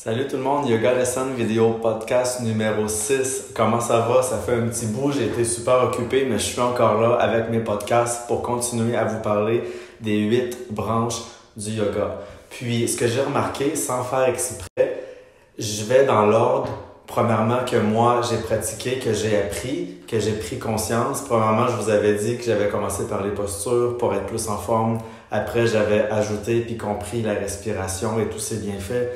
Salut tout le monde, Yoga Lesson vidéo podcast numéro 6. Comment ça va? Ça fait un petit bout, j'ai été super occupé, mais je suis encore là avec mes podcasts pour continuer à vous parler des 8 branches du yoga. Puis, ce que j'ai remarqué, sans faire exprès, je vais dans l'ordre, premièrement, que moi j'ai pratiqué, que j'ai appris, que j'ai pris conscience. Premièrement, je vous avais dit que j'avais commencé par les postures pour être plus en forme. Après, j'avais ajouté puis compris la respiration et tous ses bienfaits.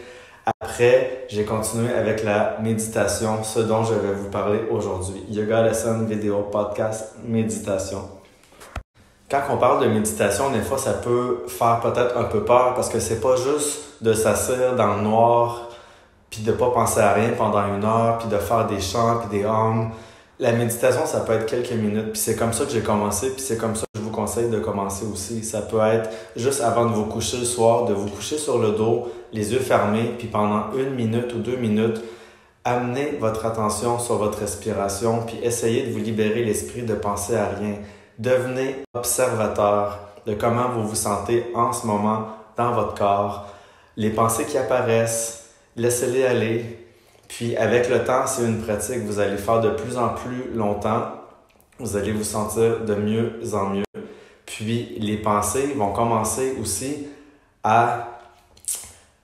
Après, j'ai continué avec la méditation, ce dont je vais vous parler aujourd'hui. Yoga Lesson, vidéo, podcast, méditation. Quand on parle de méditation, des fois, ça peut faire peut-être un peu peur parce que c'est pas juste de s'asseoir dans le noir puis de pas penser à rien pendant 1 heure puis de faire des chants puis des hums. La méditation, ça peut être quelques minutes puis c'est comme ça que j'ai commencé puis c'est comme ça que je vous conseille de commencer aussi. Ça peut être juste avant de vous coucher le soir, de vous coucher sur le dos, les yeux fermés, puis pendant 1 minute ou 2 minutes, amenez votre attention sur votre respiration, puis essayez de vous libérer l'esprit de penser à rien. Devenez observateur de comment vous vous sentez en ce moment dans votre corps. Les pensées qui apparaissent, laissez-les aller. Puis avec le temps, c'est une pratique que vous allez faire de plus en plus longtemps. Vous allez vous sentir de mieux en mieux. Puis les pensées vont commencer aussi à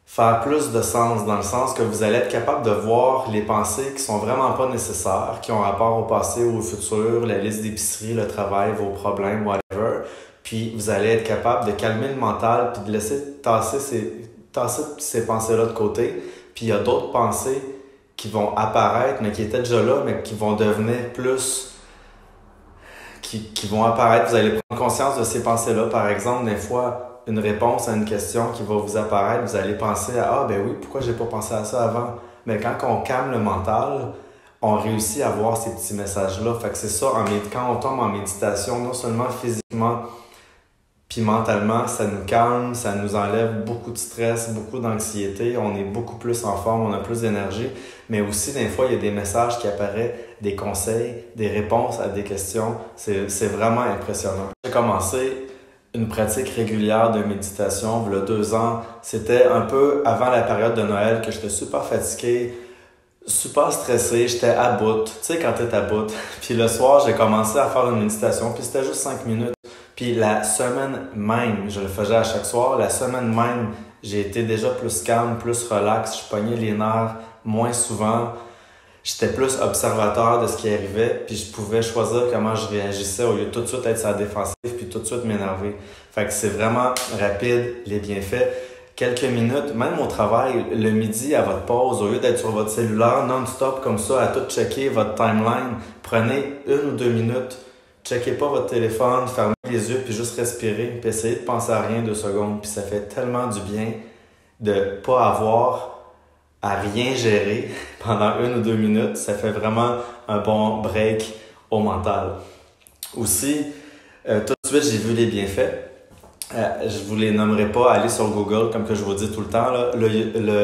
faire plus de sens, dans le sens que vous allez être capable de voir les pensées qui sont vraiment pas nécessaires, qui ont rapport au passé ou au futur, la liste d'épicerie, le travail, vos problèmes, whatever. Puis vous allez être capable de calmer le mental puis de laisser tasser ces pensées-là de côté. Puis il y a d'autres pensées qui vont apparaître, mais qui étaient déjà là, mais qui vont devenir plus... qui vont apparaître. Vous allez prendre conscience de ces pensées-là. Par exemple, des fois, une réponse à une question qui va vous apparaître, vous allez penser à « Ah, ben oui, pourquoi j'ai pas pensé à ça avant? » Mais quand on calme le mental, on réussit à voir ces petits messages-là. Fait que c'est ça, quand on tombe en méditation, non seulement physiquement puis mentalement, ça nous calme, ça nous enlève beaucoup de stress, beaucoup d'anxiété, on est beaucoup plus en forme, on a plus d'énergie, mais aussi, des fois, il y a des messages qui apparaissent, des conseils, des réponses à des questions. C'est vraiment impressionnant. J'ai commencé une pratique régulière de méditation, il y a 2 ans. C'était un peu avant la période de Noël que j'étais super fatigué, super stressé, j'étais à bout. Tu sais, quand t'es à bout. Puis le soir, j'ai commencé à faire une méditation, puis c'était juste 5 minutes. Puis la semaine même, je le faisais à chaque soir, la semaine même, j'ai été déjà plus calme, plus relax, je pognais les nerfs moins souvent. J'étais plus observateur de ce qui arrivait, puis je pouvais choisir comment je réagissais au lieu de tout de suite être sur la défensive, puis tout de suite m'énerver. Fait que c'est vraiment rapide, les bienfaits. Quelques minutes, même au travail, le midi à votre pause, au lieu d'être sur votre cellulaire non-stop comme ça, à tout checker votre timeline, prenez 1 ou 2 minutes. Checkez pas votre téléphone, fermez les yeux, puis juste respirez, puis essayez de penser à rien 2 secondes. Puis ça fait tellement du bien de pas avoir à rien gérer pendant 1 ou 2 minutes. Ça fait vraiment un bon break au mental. Aussi, tout de suite, j'ai vu les bienfaits. Je vous les nommerai pas, allez sur Google, comme que je vous dis tout le temps. Là.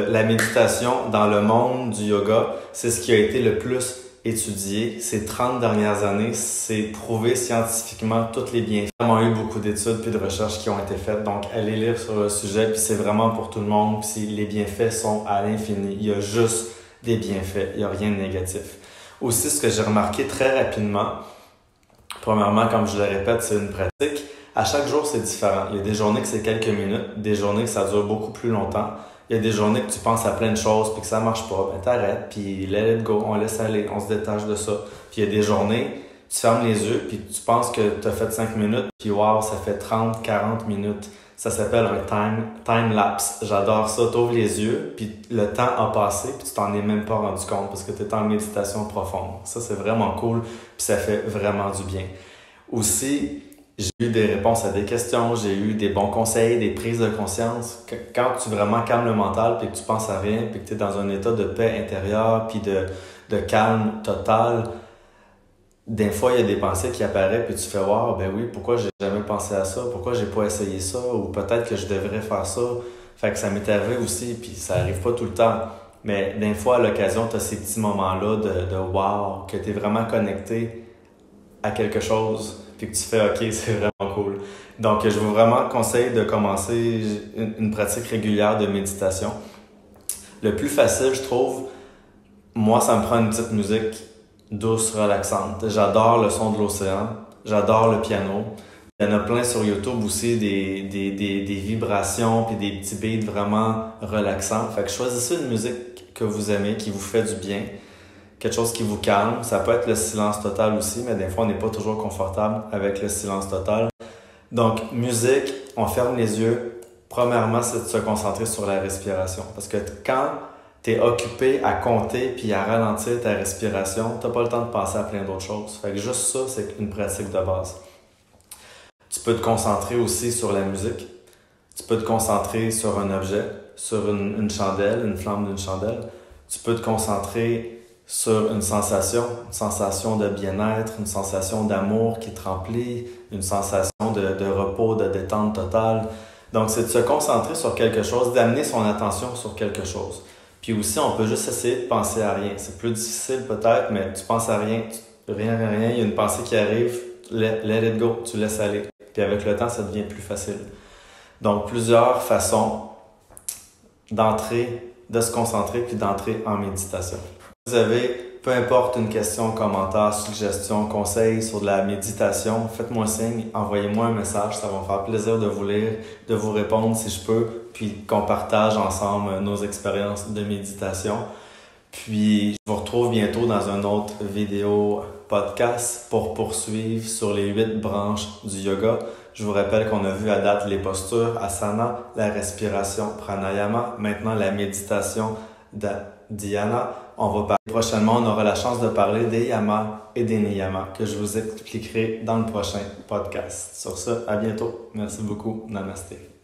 La méditation dans le monde du yoga, c'est ce qui a été le plus étudié. Ces 30 dernières années, c'est prouvé scientifiquement tous les bienfaits. Il y a eu beaucoup d'études puis de recherches qui ont été faites, donc allez lire sur le sujet, puis c'est vraiment pour tout le monde, puis les bienfaits sont à l'infini. Il y a juste des bienfaits, il n'y a rien de négatif. Aussi, ce que j'ai remarqué très rapidement, premièrement, comme je le répète, c'est une pratique. À chaque jour, c'est différent. Il y a des journées que c'est quelques minutes, des journées que ça dure beaucoup plus longtemps. Il y a des journées que tu penses à plein de choses puis que ça marche pas, ben t'arrêtes, puis let it go, on laisse aller, on se détache de ça. Puis il y a des journées, tu fermes les yeux puis tu penses que tu as fait 5 minutes, puis wow, ça fait 30, 40 minutes. Ça s'appelle un time lapse. J'adore ça. T'ouvres les yeux, puis le temps a passé, puis tu t'en es même pas rendu compte parce que tu es en méditation profonde. Ça, c'est vraiment cool, puis ça fait vraiment du bien. Aussi, j'ai eu des réponses à des questions, j'ai eu des bons conseils, des prises de conscience. Quand tu vraiment calmes le mental, puis que tu penses à rien, puis que tu es dans un état de paix intérieure, puis de calme total, des fois, il y a des pensées qui apparaissent, puis tu fais « Wow, ben oui, pourquoi j'ai jamais pensé à ça? Pourquoi j'ai pas essayé ça? Ou peut-être que je devrais faire ça. » Fait que ça m'est arrivé aussi, puis ça arrive pas tout le temps. Mais des fois, à l'occasion, tu as ces petits moments-là de « Wow! » que tu es vraiment connecté à quelque chose. Puis que tu fais « OK, c'est vraiment cool. » Donc, je vous vraiment conseille de commencer une pratique régulière de méditation. Le plus facile, je trouve, moi, ça me prend une petite musique douce, relaxante. J'adore le son de l'océan, j'adore le piano. Il y en a plein sur YouTube aussi, des vibrations puis des petits beats vraiment relaxants. Fait que choisissez une musique que vous aimez, qui vous fait du bien, quelque chose qui vous calme. Ça peut être le silence total aussi, mais des fois, on n'est pas toujours confortable avec le silence total. Donc, musique, on ferme les yeux. Premièrement, c'est de se concentrer sur la respiration. Parce que quand tu es occupé à compter puis à ralentir ta respiration, tu n'as pas le temps de penser à plein d'autres choses. Fait que juste ça, c'est une pratique de base. Tu peux te concentrer aussi sur la musique. Tu peux te concentrer sur un objet, sur une chandelle, une flamme d'une chandelle. Tu peux te concentrer sur une sensation de bien-être, une sensation d'amour qui te remplit, une sensation de repos, de détente totale. Donc, c'est de se concentrer sur quelque chose, d'amener son attention sur quelque chose. Puis aussi, on peut juste essayer de penser à rien. C'est plus difficile peut-être, mais tu penses à rien, rien, il y a une pensée qui arrive, let it go, tu laisses aller. Puis avec le temps, ça devient plus facile. Donc, plusieurs façons de se concentrer puis d'entrer en méditation. Vous avez, peu importe, une question, commentaire, suggestion, conseil sur de la méditation, faites-moi signe, envoyez-moi un message, ça va me faire plaisir de vous lire, de vous répondre si je peux, puis qu'on partage ensemble nos expériences de méditation. Puis, je vous retrouve bientôt dans une autre vidéo podcast pour poursuivre sur les 8 branches du yoga. Je vous rappelle qu'on a vu à date les postures, asana, la respiration, pranayama, maintenant la méditation, dhyana. On va parler prochainement, on aura la chance de parler des yamas et des niyamas que je vous expliquerai dans le prochain podcast. Sur ce, à bientôt. Merci beaucoup. Namasté.